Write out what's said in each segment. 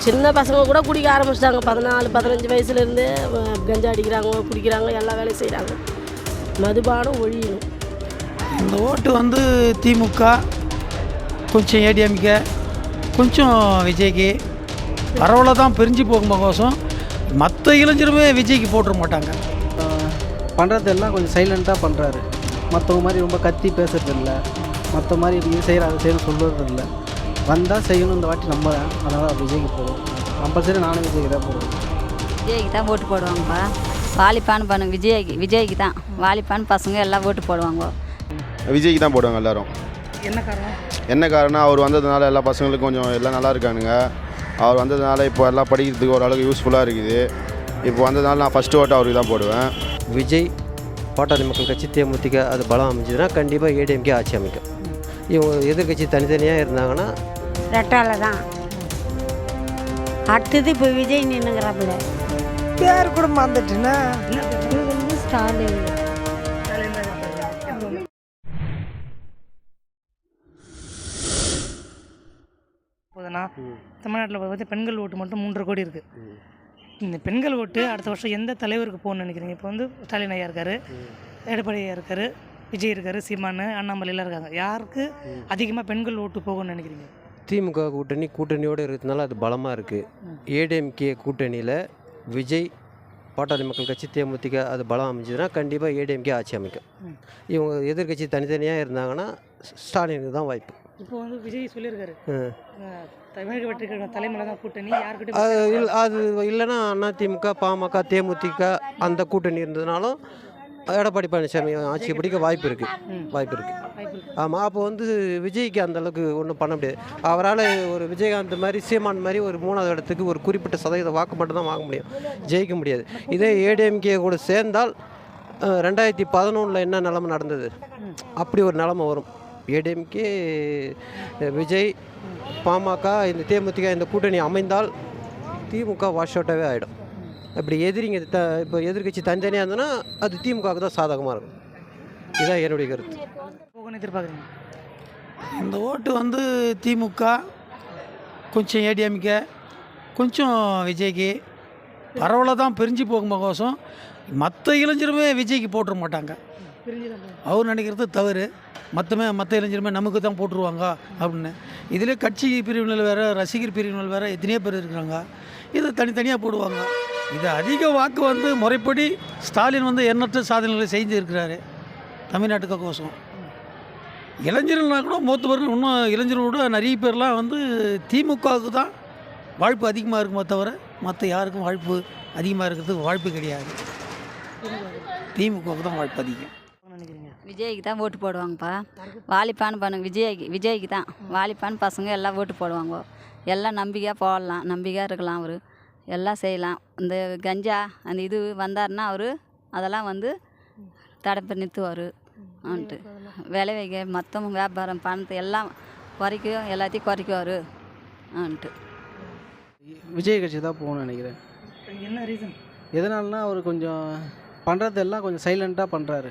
சின்ன பசங்க கூட குடிக்க ஆரம்பிச்சிட்டாங்க. 14-15 வயசுலேருந்தே கஞ்சா அடிக்கிறாங்க, குடிக்கிறாங்க, எல்லா வேலையும் செய்கிறாங்க. மதுபானம் ஒழியணும். இந்த ஓட்டு வந்து திமுக, கொஞ்சம் ஏடிஎம்கே, கொஞ்சம் விஜய்க்கு பரவலாக தான் பிரிஞ்சு போகும்போதும் மற்ற இளைஞருமே விஜய்க்கு போட்டுற மாட்டாங்க. பண்ணுறதெல்லாம் கொஞ்சம் சைலண்ட்டாக பண்ணுறாரு. மற்றவங்க மாதிரி ரொம்ப கத்தி பேசுறது இல்லை, மற்ற மாதிரி இது செய்கிறாரு செய்யணும் சொல்கிறது இல்லை. வந்தால் செய்யணும் இந்த வாட்டி நம்புறேன். அதனால் விஜய்க்கு போடுவோம். கம்பல்சரி நானும் விஜய்க்கு தான் போடுவேன். விஜய்க்கு தான் ஓட்டு போடுவாங்கப்பா. வாலிபான் பண்ணுங்க விஜய்க்கு தான். வாலிபான் பசங்க எல்லாம் ஓட்டு போடுவாங்க. விஜய்க்கு தான் போடுவாங்க எல்லோரும். என்ன காரணம் அவர் வந்ததுனால எல்லா பசங்களுக்கும் கொஞ்சம் எல்லாம் நல்லா இருக்கானுங்க. அவர் வந்ததுனால இப்போ எல்லாம் படிக்கிறதுக்கு ஓரளவுக்கு யூஸ்ஃபுல்லாக இருக்குது. இப்போ வந்ததுனால நான் ஃபஸ்ட்டு ஓட்டு அவருக்கு தான் போடுவேன். விஜய், பாட்டாளி மக்கள் கட்சி, தேமுதிக அது பலம் அமைஞ்சதுன்னா கண்டிப்பாக ஏடிஎம்கே ஆட்சி அமைக்கும். இவங்க எதிர்கட்சி தனித்தனியாக இருந்தாங்கன்னா ரெட்டால தான். அடுத்தது இப்போ விஜய் நின்னுங்கிறாப்புல. பேர் கூட மறந்துட்டுன்னா ஸ்டாலின். தமிழ்நாட்டில் பார்த்து பெண்கள் ஓட்டு மட்டும் 3.5 கோடி இருக்குது. இந்த பெண்கள் ஓட்டு அடுத்த வருஷம் எந்த தலைவருக்கு போகணும்னு நினைக்கிறீங்க? இப்போ வந்து ஸ்டாலின் ஐயா இருக்கார், எடப்பாடி ஐயா இருக்கார், விஜய் இருக்கார், சீமான், அண்ணாமலையெல்லாம் இருக்காங்க. யாருக்கு அதிகமாக பெண்கள் ஓட்டு போகணும்னு நினைக்கிறீங்க? திமுக கூட்டணியோடு இருக்கிறதுனால அது பலமாக இருக்குது. ஏடிஎம்கே கூட்டணியில் விஜய், பாட்டாளி மக்கள் கட்சி, தேமுதிக அது பலம் அமைஞ்சதுன்னா கண்டிப்பாக ஏடிஎம்கே ஆட்சி அமைக்கும். இவங்க எதிர்கட்சி தனித்தனியாக இருந்தாங்கன்னா ஸ்டாலினுக்கு தான் வாய்ப்பு. இப்போ வந்து விஜய் சொல்லியிருக்காரு தமிழக வெற்றி தலைமையில் தான் கூட்டணி, யாருக்கிட்ட அது இல்லைன்னா அதிமுக, பாமக, தேமுதிக அந்த கூட்டணி இருந்ததுனாலும் எடப்பாடி பழனிசாமி ஆட்சி பிடிக்க வாய்ப்பு இருக்குது. ஆமாம், அப்போ வந்து விஜய்க்கு அந்தளவுக்கு ஒன்றும் பண்ண முடியாது. அவரால் ஒரு விஜயகாந்த் மாதிரி, சீமான் மாதிரி ஒரு 3வது இடத்துக்கு ஒரு குறிப்பிட்ட சதவீத வாக்கு மட்டும் தான் வாங்க முடியும், ஜெயிக்க முடியாது. இதே ஏடிஎம்கே கூட சேர்ந்தால் 2011 என்ன நிலைமை நடந்தது, அப்படி ஒரு நிலைமை வரும். ஏடிஎம்கே, விஜய், பாமக, இந்த தேமுதிக இந்த கூட்டணி அமைந்தால் திமுக வாஷ் அவுட்டாகவே ஆகிடும். இப்படி இப்போ எதிர்கட்சி தனித்தனியாக இருந்ததுன்னா அது திமுகவுக்கு தான் சாதகமாக இருக்கும். இதுதான் என்னுடைய கருத்து. எதிர்பார்க்குறீங்க இந்த ஓட்டு வந்து திமுக, கொஞ்சம் ஏடிஎம்கே, கொஞ்சம் விஜய்க்கு பரவலாக தான் பிரிஞ்சு போகும்போதும் மற்ற இளைஞருமே விஜய்க்கு போட்டுற மாட்டாங்க. அவர் நினைக்கிறது தவறு. மற்ற இளைஞருமே நமக்கு தான் போட்டுருவாங்க அப்படின்னு. இதிலே கட்சி பிரிவினர் வேறு, ரசிகர் பிரிவினர் வேறு, எத்தனையோ பேர் இருக்கிறாங்க. இதை தனித்தனியாக போடுவாங்க. இது அதிக வாக்கு வந்து முறைப்படி ஸ்டாலின் வந்து எண்ணற்ற சாதனைகளை செஞ்சு இருக்கிறாரு தமிழ்நாட்டுக்கோசம். இளைஞர்கள்னால் கூட மூத்தவர்கள், இன்னும் இளைஞர்களோட நிறைய பேர்லாம் வந்து திமுகவுக்கு தான் வாய்ப்பு அதிகமாக இருக்குமே தவிர மற்ற யாருக்கும் வாய்ப்பு அதிகமாக இருக்கிறதுக்கு வாய்ப்பு கிடையாது. திமுகவுக்கு தான் வாய்ப்பு அதிகம். விஜய்க்கு தான் ஓட்டு போடுவாங்கப்பா. வாலிபான் பண்ணுங்க விஜய்க்கு தான். வாலிபான் பசங்க எல்லாம் ஓட்டு போடுவாங்க. எல்லாம் நம்பிக்கையாக போடலாம், நம்பிக்கையாக இருக்கலாம். அவர் எல்லாம் செய்யலாம். இந்த கஞ்சா அந்த இது வந்தார்னா அவர் அதெல்லாம் வந்து தடுப்பு நிறுத்துவார். வந்துட்டு விலை வைக்க மொத்தம் வியாபாரம் பணத்தை எல்லாம் எல்லாத்தையும் குறைக்குவார். வந்துட்டு விஜய் கட்சி தான் போகணும்னு நினைக்கிறேன். என்ன ரீசன்? எதனாலனா அவர் கொஞ்சம் பண்ணுறதெல்லாம் கொஞ்சம் சைலண்ட்டாக பண்ணுறாரு.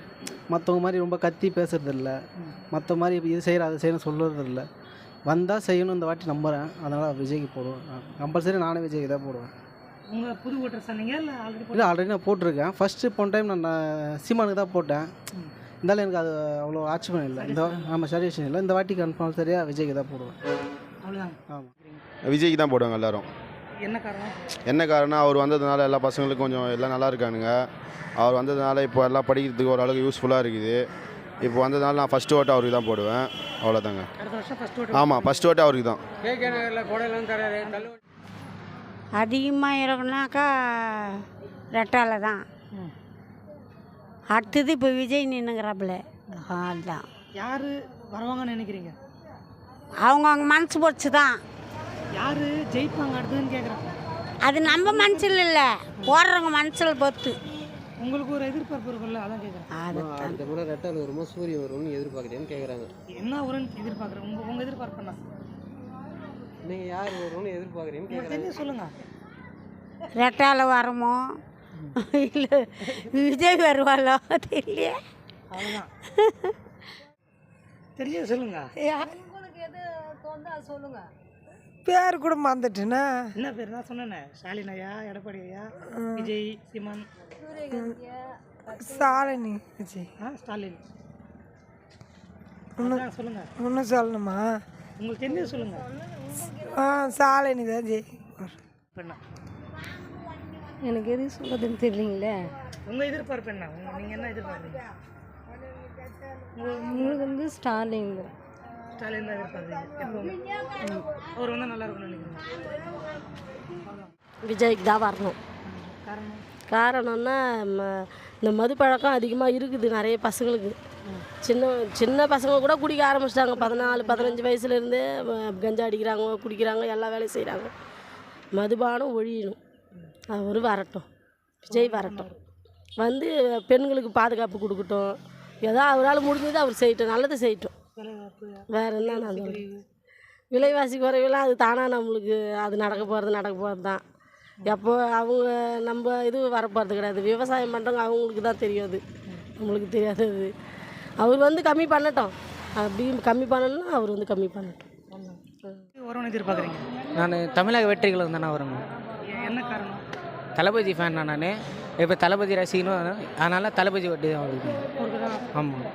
மற்றவங்க மாதிரி ரொம்ப கத்தி பேசுறது இல்லை, மற்ற மாதிரி இது செய்கிறாரு செய்யணும் சொல்கிறது இல்லை. வந்தால் செய்யணும் இந்த வாட்டி நம்புகிறேன். அதனால் விஜய்க்கு போடுவேன். கம்பல்சரி நானே விஜய்க்கு தான் போடுவேன். உங்கள் புது ஓட்டர் சொன்னீங்க இல்லை ஆல்ரெடி நான் போட்டிருக்கேன். ஃபஸ்ட்டு போன டைம் நான் சீமானுக்கு தான் போட்டேன். இருந்தாலும் எனக்கு அது அவ்வளோ ஆட்சேபம் இல்லை. நம்ம சாட்டிஸ்ஃபேக்ஷன் இல்லை. இந்த வாட்டி கம்பல்சரியாக விஜய்க்கு தான் போடுவேன். அவ்வளோதான். ஆமாம், விஜய்க்கு தான் போடுவாங்க எல்லோரும். என்ன காரணம் அவர் வந்ததுனால எல்லா பசங்களுக்கும் கொஞ்சம் எல்லாம் நல்லா இருக்கானுங்க. அவர் வந்ததுனால இப்போ எல்லாம் படிக்கிறதுக்கு ஓரளவுக்கு யூஸ்ஃபுல்லாக இருக்குது. இப்போ வந்ததுனால நான் ஃபஸ்ட்டு ஓட்டு அவருக்கு தான் போடுவேன். அவ்வளோதாங்க. ஆமாம், ஃபஸ்ட்டு ஓட்டு அவருக்கு தான். அதிகமாக இருக்குனாக்கா ரெட்டால தான். அடுத்தது இப்போ விஜய் நின்னுங்கிறாப்புல. அதுதான். யார் வருவாங்கன்னு நினைக்கிறீங்க? அவங்க மனசு பொறுத்து தான். யார் ஜெயிப்பாங்க அடுத்ததுன்னு கேட்குறாங்க. அது நம்ம மனசில் இல்லை, போடுறவங்க மனசில் பொறுத்து. உங்களுக்கு ஒரு எதிர்பார்ப்பு இருக்குல்ல, அதான் கேட்குறேன். அடுத்த முறை ரெட்டால் வருமோ சூரியன் வரும்னு எதிர்பார்க்குறேன்னு கேட்குறாங்க. என்ன வரும்னு எதிர்பார்க்குறேன்? உங்கள் எதிர்பார்ப்புண்ணா நீங்கள் யார் வரும்னு எதிர்பார்க்குறீங்கன்னு கேட்குறேன். சொல்லுங்கள். ரெட்டால வரமோ இல்லை விஜய் வருவாளோ தெரியலையே. அவ்வளோதான். தெரிஞ்சது சொல்லுங்கள். உங்களுக்கு எது தோணுதோ அது சொல்லுங்கள். பேர் கூட மறந்துட்டேண்ணா. என்ன பேர் நான் சொன்னேனே, ஸ்டாலின் ஐயா, எடப்பாடி ஐயா, விஜய், சீமான், சாலினி விஜய். ஸ்டாலின். சொல்லுங்க, இன்னும் சொல்லணுமா? உங்களுக்கு தெரிஞ்சது சொல்லுங்க. சாலினி தான் ஜெய். பெண்ணா எனக்கு எது சொல்கிறதுன்னு தெரியலீங்களே. உங்கள் எதிர்பார்ப்பு என்ன? நீங்கள் என்ன எதிர்பார்க்குறீங்க? உங்களுக்கு வந்து ஸ்டாலின் தான். ஸ்டாலின் தான் எதிர்பார்க்குறீங்க. அவர் வந்தால் நல்லா இருக்கும்னு நினைக்கிறேன். விஜய்க்கு தான் வரணும். காரணம்னா இந்த மது பழக்கம் அதிகமாக இருக்குது நிறைய பசங்களுக்கு. சின்ன சின்ன பசங்க கூட குடிக்க ஆரம்பிச்சிட்டாங்க. 14-15 வயசுலேருந்தே கஞ்சா அடிக்கிறாங்க, குடிக்கிறாங்க, எல்லா வேலையும் செய்கிறாங்க. மதுபானம் ஒழியணும். அவர் வரட்டும், விஜய் வரட்டும். வந்து பெண்களுக்கு பாதுகாப்பு கொடுக்கட்டும். ஏதோ அவரால் முடிஞ்சது அவர் செய்யட்டும், நல்லது செய்யட்டும். வேறு என்ன நான் விலைவாசி குறைவெல்லாம் அது தானாக நம்மளுக்கு அது நடக்க போகிறது தான். எப்போ அவங்க நம்ம இது வரப்போகிறது கிடையாது. விவசாயம் பண்ணுறவங்க அவங்களுக்கு தான் தெரியும், அது நம்மளுக்கு தெரியாது. அது அவர் வந்து கம்மி பண்ணட்டும். அப்படி கம்மி பண்ணணும்னா அவர் வந்து கம்மி பண்ணட்டும். வரும்னு எதிர்பார்க்குறீங்க? நான் தமிழக வெற்றிகளும் தானே வரணும். என்ன காரணம்? தளபதி ஃபேன் தான் நான். இப்போ தளபதி ரசிகனும், அதனால் தளபதி வட்டி தான் வருது. ஆமாம்,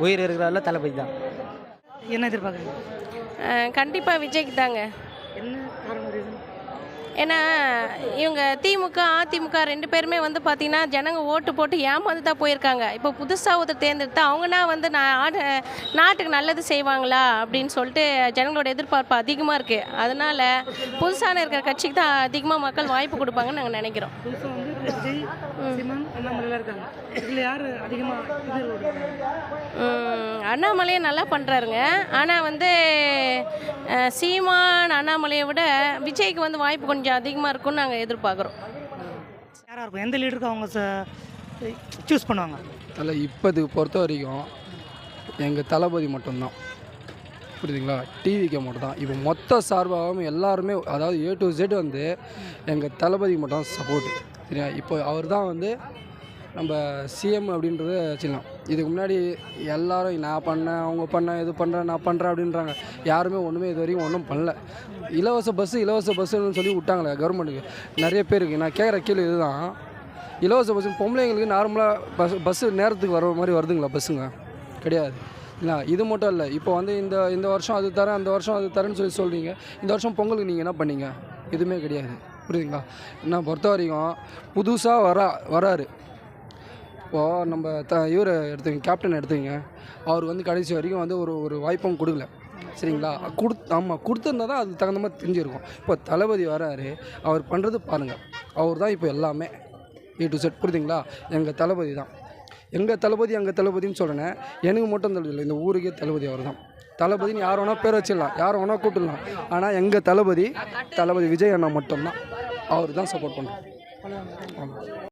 உயிர் இருக்கிறதால தளபதி தான். என்ன எதிர்பார்க்குறீங்க? கண்டிப்பாக விஜய்க்கு தாங்க. என்ன காரணம், ரீசன்? ஏன்னா இவங்க திமுக அதிமுக 2 பேருமே வந்து பார்த்திங்கன்னா ஜனங்க ஓட்டு போட்டு ஏமாந்து தான் போயிருக்காங்க. இப்போ புதுசாக ஒருத்தர் தேர்ந்தெடுத்து அவங்கன்னா வந்து நாட்டுக்கு நல்லது செய்வாங்களா அப்படின்னு சொல்லிட்டு ஜனங்களோட எதிர்பார்ப்பு அதிகமாக இருக்குது. அதனால் புதுசான இருக்கிற கட்சிக்கு தான் அதிகமாக மக்கள் வாய்ப்பு கொடுப்பாங்கன்னு நாங்கள் நினைக்கிறோம். புதுசாக வந்து விஜய், சீமான், அண்ணாமலைலாம் இருக்காங்க. இதில் யார் அதிகமாக அண்ணாமலையே நல்லா பண்ணுறாருங்க. ஆனால் வந்து சீமான் அண்ணாமலையை விட விஜய்க்கு வந்து வாய்ப்பு கொஞ்சம் அதிகமாக இருக்கும்னு நாங்கள் எதிர்பார்க்குறோம். யாராக இருக்கும்? எந்த லீடருக்கு அவங்க சூஸ் பண்ணுவாங்க? அதில் இப்போதுக்கு பொறுத்த வரைக்கும் எங்கள் தளபதி மட்டும்தான். புரியுதுங்களா? டிவிக்கு மட்டும் தான். இப்போ மொத்த சார்பாகவும் எல்லாருமே, அதாவது A to Z வந்து எங்கள் தளபதி மட்டும் சப்போர்ட்டு. சரியா? இப்போ அவர் தான் வந்து நம்ம சிஎம் அப்படின்றத வச்சுக்கலாம். இதுக்கு முன்னாடி எல்லோரும் நான் பண்ணேன், அவங்க பண்ணேன், இது பண்ணுறேன், நான் பண்ணுறேன் அப்படின்றாங்க. யாருமே ஒன்றுமே இது வரைக்கும் ஒன்றும் பண்ணல. இலவச பஸ்ஸுன்னு சொல்லி விட்டாங்களே கவர்மெண்ட்டுக்கு நிறைய பேருக்கு. நான் கேட்குற கேள்வி இதுதான், இலவச பஸ்ஸு பொம்பளைங்களுக்கு நார்மலாக பஸ்ஸு நேரத்துக்கு வர மாதிரி வருதுங்களா பஸ்ஸுங்க? கிடையாது. இல்லை, இது மட்டும் இல்லை. இப்போ வந்து இந்த வருஷம் அது தரேன், அந்த வருஷம் அது தரேன்னு சொல்லி சொல்கிறீங்க. இந்த வருஷம் பொங்கலுக்கு நீங்கள் என்ன பண்ணீங்க? எதுவுமே கிடையாது. புரியுதுங்களா? நான் பொறுத்த வரைக்கும் புதுசாக வராரு. இப்போது நம்ம இவர் எடுத்துங்க, கேப்டன் எடுத்துங்க. அவர் வந்து கடைசி வரைக்கும் வந்து ஒரு வாய்ப்பும் கொடுக்கல. சரிங்களா? கொடுத்துருந்தா தான் அதுக்கு தகுந்த மாதிரி தெரிஞ்சிருக்கும். இப்போ தளபதி வராரு, அவர் பண்ணுறது பாருங்கள். அவர் தான் இப்போ எல்லாமே A to Z. புரியுதுங்களா? எங்கள் தளபதி தான். எங்கள் தளபதின்னு சொல்கிறேன். எனக்கு மட்டும் தளபதி இல்லை, இந்த ஊருக்கே தளபதி அவர் தான். தளபதின்னு யார் வேணால் பேர் வச்சிடலாம், யார் வேணால் கூப்பிடலாம். ஆனால் எங்கள் தளபதி விஜய் அண்ணா மட்டும்தான். அவர் தான் சப்போர்ட் பண்ணுறோம். ஆமாம்.